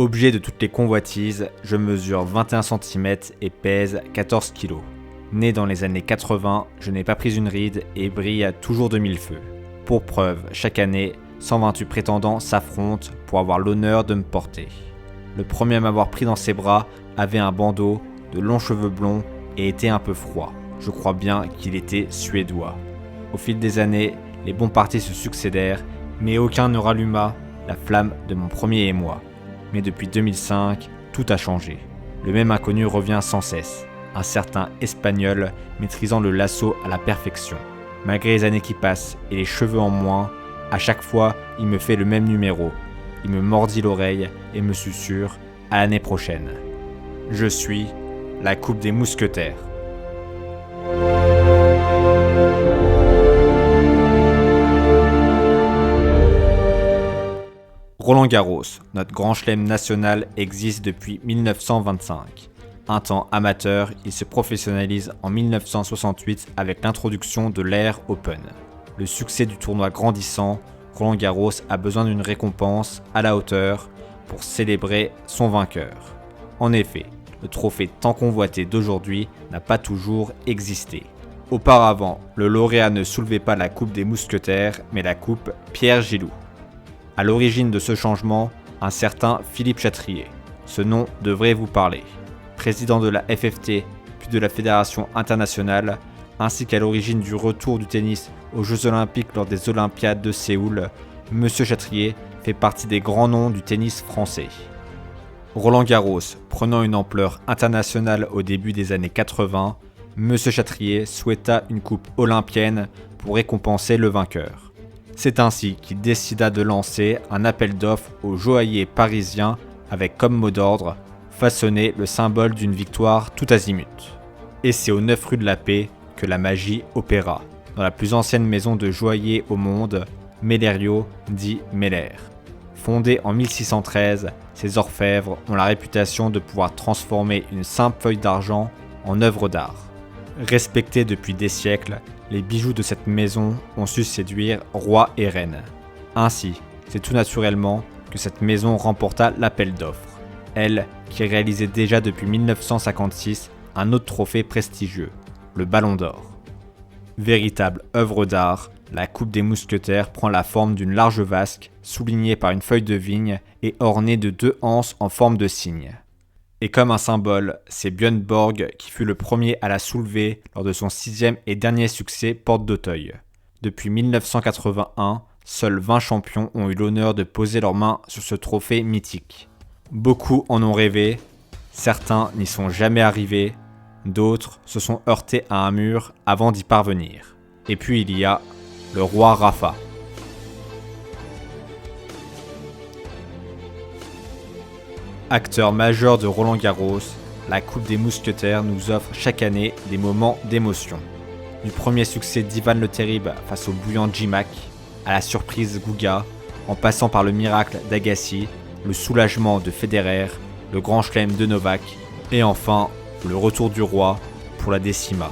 Objet de toutes les convoitises, je mesure 21 cm et pèse 14 kg. Né dans les années 80, je n'ai pas pris une ride et brille à toujours de mille feux. Pour preuve, chaque année, 128 prétendants s'affrontent pour avoir l'honneur de me porter. Le premier à m'avoir pris dans ses bras avait un bandeau, de longs cheveux blonds et était un peu froid. Je crois bien qu'il était suédois. Au fil des années, les bons partis se succédèrent, mais aucun ne ralluma la flamme de mon premier émoi. Mais depuis 2005, tout a changé. Le même inconnu revient sans cesse, un certain Espagnol maîtrisant le lasso à la perfection. Malgré les années qui passent et les cheveux en moins, à chaque fois, il me fait le même numéro. Il me mordit l'oreille et me susurre « à l'année prochaine ». Je suis la Coupe des Mousquetaires. Roland-Garros, notre grand chelem national, existe depuis 1925. Un temps amateur, il se professionnalise en 1968 avec l'introduction de l'ère Open. Le succès du tournoi grandissant, Roland-Garros a besoin d'une récompense à la hauteur pour célébrer son vainqueur. En effet, le trophée tant convoité d'aujourd'hui n'a pas toujours existé. Auparavant, le lauréat ne soulevait pas la Coupe des Mousquetaires, mais la Coupe Pierre Gilloux. À l'origine de ce changement, un certain Philippe Chatrier. Ce nom devrait vous parler. Président de la FFT, puis de la Fédération internationale, ainsi qu'à l'origine du retour du tennis aux Jeux Olympiques lors des Olympiades de Séoul, M. Chatrier fait partie des grands noms du tennis français. Roland-Garros prenant une ampleur internationale au début des années 80, M. Chatrier souhaita une coupe olympienne pour récompenser le vainqueur. C'est ainsi qu'il décida de lancer un appel d'offres aux joailliers parisiens avec comme mot d'ordre « façonner le symbole d'une victoire tout azimut ». Et c'est aux 9 rue de la Paix que la magie opéra, dans la plus ancienne maison de joaillier au monde, Mellerio dit Meller. Fondés en 1613, ces orfèvres ont la réputation de pouvoir transformer une simple feuille d'argent en œuvre d'art. Respectés depuis des siècles, les bijoux de cette maison ont su séduire rois et reines. Ainsi, c'est tout naturellement que cette maison remporta l'appel d'offres. Elle, qui réalisait déjà depuis 1956 un autre trophée prestigieux, le Ballon d'Or. Véritable œuvre d'art, la Coupe des Mousquetaires prend la forme d'une large vasque, soulignée par une feuille de vigne et ornée de 2 anses en forme de cygne. Et comme un symbole, c'est Björn Borg qui fut le premier à la soulever lors de son 6e et dernier succès Porte d'Auteuil. Depuis 1981, seuls 20 champions ont eu l'honneur de poser leurs mains sur ce trophée mythique. Beaucoup en ont rêvé, certains n'y sont jamais arrivés, d'autres se sont heurtés à un mur avant d'y parvenir. Et puis il y a le roi Rafa. Acteur majeur de Roland-Garros, la Coupe des Mousquetaires nous offre chaque année des moments d'émotion. Du premier succès d'Ivan le Terrible face au bouillant J-Mac, à la surprise Gouga, en passant par le miracle d'Agassi, le soulagement de Federer, le grand chelem de Novak, et enfin le retour du roi pour la décima.